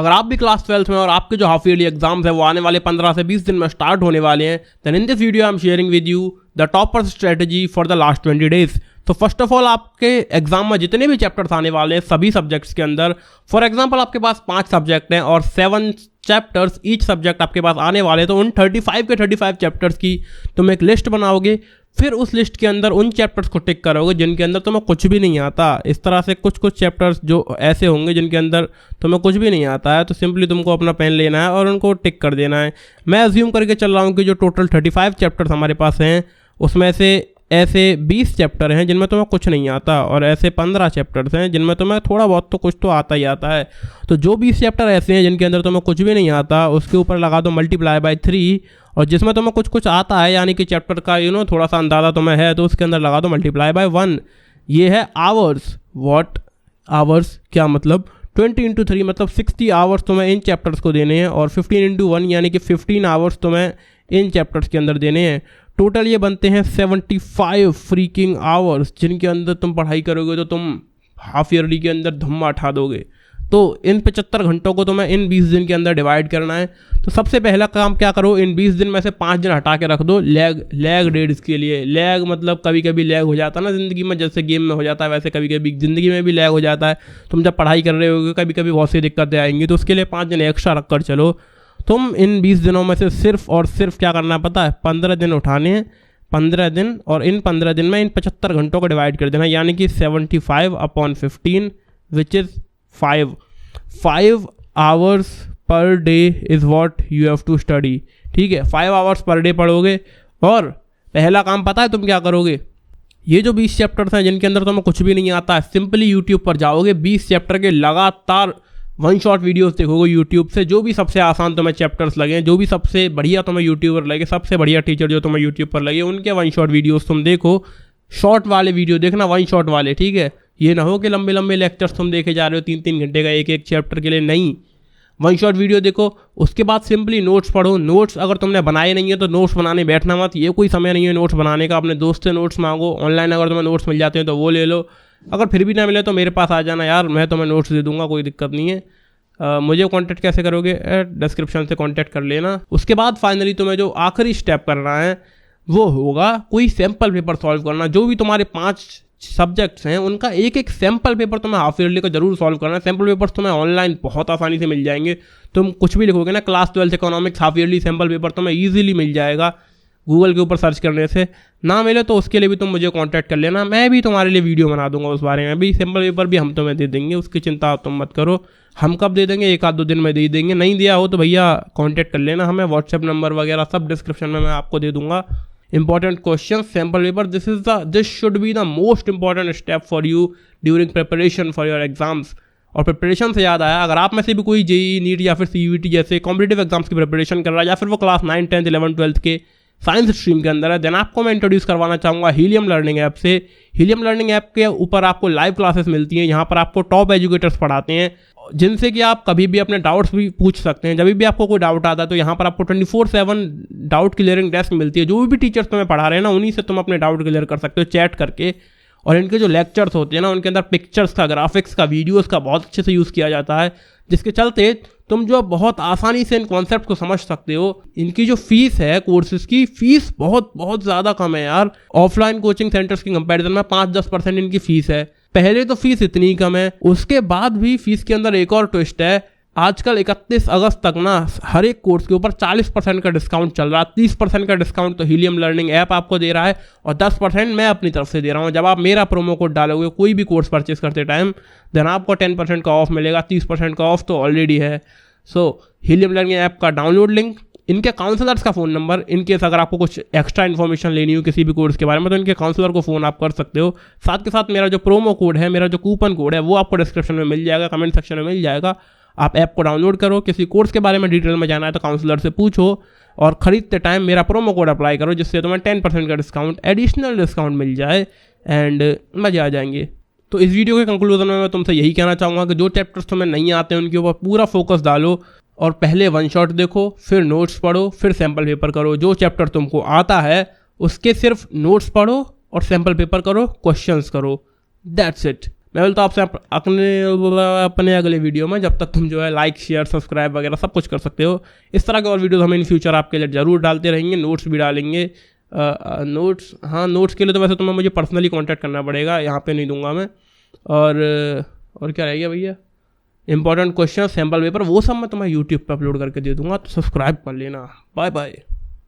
अगर आप भी क्लास 12th में और आपके जो हाफ ईयरली एग्जाम्स है वो आने वाले 15 से 20 दिन में स्टार्ट होने वाले हैं, then in this video I am sharing with you the topper strategy for the last 20 days. तो फर्स्ट ऑफ ऑल आपके एग्जाम में जितने भी चैप्टर्स आने वाले हैं सभी सब्जेक्ट्स के अंदर, फॉर एग्जांपल आपके पास 5 सब्जेक्ट हैं और 7 चैप्टर्स ईच सब्जेक्ट आपके पास आने वाले हैं, तो उन 35 के 35 चैप्टर्स की तुम एक लिस्ट बनाओगे। फिर उस लिस्ट के अंदर उन चैप्टर्स को टिक करोगे जिनके अंदर तुम्हें कुछ भी नहीं आता। इस तरह से कुछ चैप्टर्स जो ऐसे होंगे जिनके अंदर तुम्हें कुछ भी नहीं आता है, तो सिंपली तुमको अपना पेन लेना है और उनको टिक कर देना है। मैं अज्यूम करके चल रहा हूँ कि जो टोटल 35 चैप्टर्स हमारे पास हैं उसमें से ऐसे 20 चैप्टर हैं जिनमें तुम्हें कुछ नहीं आता और ऐसे 15 चैप्टर्स हैं जिनमें तुम्हें थोड़ा बहुत तो कुछ तो आता ही आता है। तो जो 20 चैप्टर ऐसे हैं जिनके अंदर तुम्हें कुछ भी नहीं आता उसके ऊपर लगा दो मल्टीप्लाई बाय 3, और जिसमें तुम्हें कुछ आता है यानी कि चैप्टर का थोड़ा सा अंदाज़ा तुम्हें है तो उसके अंदर लगा दो मल्टीप्लाई बाय 1। ये है आवर्स। What hours? क्या मतलब? 20 × 3 मतलब 60 आवर्स तुम्हें इन चैप्टर्स को देने हैं और 15 × 1 यानी कि 15 आवर्स तुम्हें इन चैप्टर्स के अंदर देने हैं। टोटल ये बनते हैं 75 फ्रीकिंग आवर्स जिनके अंदर तुम पढ़ाई करोगे तो तुम हाफ ईयरली के अंदर धम्मा उठा दोगे। तो इन 75 घंटों को तुम्हें इन 20 दिन के अंदर डिवाइड करना है। तो सबसे पहला काम क्या करो, इन 20 दिन में से 5 दिन हटा के रख दो लैग डेट्स के लिए। लैग मतलब कभी कभी लैग हो जाता है ना ज़िंदगी में, जैसे गेम में हो जाता है वैसे कभी कभी ज़िंदगी में भी लैग हो जाता है। तुम जब पढ़ाई कर रहे होगे कभी कभी बहुत सी दिक्कतें आएंगी, तो उसके लिए 5 दिन एक्स्ट्रा रख कर चलो। तुम इन 20 दिनों में से सिर्फ और सिर्फ क्या करना पता है, 15 दिन उठाने हैं। 15 दिन, और इन 15 दिन में इन 75 घंटों को डिवाइड कर देना, यानी कि 75/15 which is 5 hours per day is what you have to study. ठीक है, 5 आवर्स पर डे पढ़ोगे। और पहला काम पता है तुम क्या करोगे, ये जो 20 चैप्टर्स हैं जिनके अंदर तुम्हें कुछ भी नहीं आता है, सिंपली यूट्यूब पर जाओगे, 20 चैप्टर के लगातार 1 शॉट वीडियोस देखोगे यूट्यूब से। जो भी सबसे आसान तुम्हें चैप्टर्स लगे, जो भी सबसे बढ़िया तुम्हें यूट्यूबर लगे, सबसे बढ़िया टीचर जो तुम्हें यूट्यूब पर लगे, उनके 1 शॉट वीडियोस तुम देखो। शॉर्ट वाले वीडियो देखना, 1 शॉट वाले। ठीक है, ये ना हो कि लंबे लंबे लेक्चर्स तुम देखे जा रहे हो 3-3 घंटे का एक चैप्टर के लिए। नहीं, 1 शॉट वीडियो देखो। उसके बाद सिंपली नोट्स पढ़ो। नोट्स अगर तुमने बनाए नहीं है तो नोट्स बनाने बैठना मत, ये कोई समय नहीं है नोट्स बनाने का। अपने दोस्त से नोट्स मांगो, ऑनलाइन अगर तुम्हें नोट्स मिल जाते हैं तो वो ले लो। अगर फिर भी ना मिले तो मेरे पास आ जाना यार, मैं तुम्हें नोट्स दे दूंगा, कोई दिक्कत नहीं है। मुझे कांटेक्ट कैसे करोगे, डिस्क्रिप्शन से कांटेक्ट कर लेना। उसके बाद फाइनली तुम्हें जो आखिरी स्टेप करना है वो होगा कोई सैम्पल पेपर सॉल्व करना। जो भी तुम्हारे 5 सब्जेक्ट्स हैं उनका एक सैम्पल पेपर तुम्हें हाफ ईयरली को जरूर सॉल्व करना है। सैम्पल पेपर्स तुम्हें ऑनलाइन बहुत आसानी से मिल जाएंगे। तुम कुछ भी लिखोगे ना, class 12th economics half yearly sample paper तुम्हें ईजिली मिल जाएगा गूगल के ऊपर सर्च करने से। ना मिले तो उसके लिए भी तुम मुझे कांटेक्ट कर लेना, मैं भी तुम्हारे लिए वीडियो बना दूंगा उस बारे में भी। सैम्पल पेपर भी हम तुम्हें दे देंगे, उसकी चिंता तुम मत करो। हम कब दे देंगे, 1-2 दिन में दे देंगे। नहीं दिया हो तो भैया कांटेक्ट कर लेना हमें, व्हाट्सएप नंबर वगैरह सब डिस्क्रिप्शन में मैं आपको दे दूंगा। Important question, sample paper, this should be the most important step for you during preparation for your exams. और प्रिपरेशन से याद आया, अगर आप में से भी कोई जेई नीट या फिर सीयूईटी जैसे कॉम्पिटिटिव एग्जाम्स की प्रिपरेशन कर रहा है, या फिर वो क्लास 9, 10, 11, 12 के साइंस स्ट्रीम के अंदर है, देन आपको मैं इंट्रोड्यूस करवाना चाहूँगा हीलियम लर्निंग ऐप से। हीलियम लर्निंग ऐप के ऊपर आपको लाइव क्लासेस मिलती हैं, यहाँ पर आपको टॉप एजुकेटर्स पढ़ाते हैं जिनसे कि आप कभी भी अपने डाउट्स भी पूछ सकते हैं। जब भी आपको कोई डाउट आता है तो यहाँ पर आपको 24/7 डाउट क्लियरिंग डेस्क मिलती है। जो भी टीचर्स तुम्हें पढ़ा रहे हैं ना, उन्हीं से तुम अपने डाउट क्लियर कर सकते हो चैट करके। और इनके जो लेक्चर्स होते हैं ना, उनके अंदर पिक्चर्स का, ग्राफिक्स का, वीडियोस का बहुत अच्छे से यूज़ किया जाता है, जिसके चलते तुम जो बहुत आसानी से इन कॉन्सेप्ट को समझ सकते हो। इनकी जो फीस है कोर्सेज की, फीस बहुत बहुत ज़्यादा कम है यार। ऑफलाइन कोचिंग सेंटर्स की कंपैरिजन में 5-10% इनकी फीस है। पहले तो फीस इतनी कम है, उसके बाद भी फीस के अंदर एक और ट्विस्ट है। आजकल 31 अगस्त तक ना हर एक कोर्स के ऊपर 40% का डिस्काउंट चल रहा है। 30% का डिस्काउंट तो हीलियम लर्निंग ऐप आपको दे रहा है और 10% मैं अपनी तरफ से दे रहा हूँ। जब आप मेरा प्रोमो कोड डालोगे कोई भी कोर्स परचेस करते टाइम, देन आपको 10% का ऑफ मिलेगा। 30% का ऑफ तो ऑलरेडी है। सो हीलियम लर्निंग ऐप का डाउनलोड लिंक, इनके काउंसलर्स का फ़ोन नंबर, इनकेस अगर आपको कुछ एक्स्ट्रा इन्फॉर्मेशन लेनी हो किसी भी कोर्स के बारे में तो इनके काउंसलर को फ़ोन आप कर सकते हो। साथ के साथ मेरा जो प्रोमो कोड है, मेरा जो कूपन कोड है, वो आपको डिस्क्रिप्शन में मिल जाएगा, कमेंट सेक्शन में मिल जाएगा। आप ऐप को डाउनलोड करो, किसी कोर्स के बारे में डिटेल में जाना है तो काउंसलर से पूछो और ख़रीदते टाइम मेरा प्रोमो कोड अप्लाई करो, जिससे तुम्हें 10% का डिस्काउंट, एडिशनल डिस्काउंट मिल जाए एंड मज़े आ जाएंगे। तो इस वीडियो के कंक्लूजन में मैं तुमसे यही कहना चाहूँगा कि जो चैप्टर्स तुम्हें नहीं आते हैं उनके ऊपर पूरा फोकस डालो और पहले 1 शॉट देखो, फिर नोट्स पढ़ो, फिर सैम्पल पेपर करो। जो चैप्टर तुमको आता है उसके सिर्फ नोट्स पढ़ो और सैम्पल पेपर करो, क्वेश्चंस करो, दैट्स इट। मैं बोलता हूँ आपसे अपने अगले वीडियो में। जब तक तुम जो है लाइक शेयर सब्सक्राइब वगैरह सब कुछ कर सकते हो। इस तरह के और वीडियोस हम इन फ्यूचर आपके लिए ज़रूर डालते रहेंगे, नोट्स भी डालेंगे। नोट्स के लिए तो वैसे तुम्हें मुझे पर्सनली कांटेक्ट करना पड़ेगा, यहाँ पे नहीं दूंगा मैं। और क्या रह गया भैया, इंपॉर्टेंट क्वेश्चन सैम्पल पेपर वो सब मैं तुम्हें यूट्यूब पर अपलोड करके दे दूंगा, तो सब्सक्राइब कर लेना। Bye bye.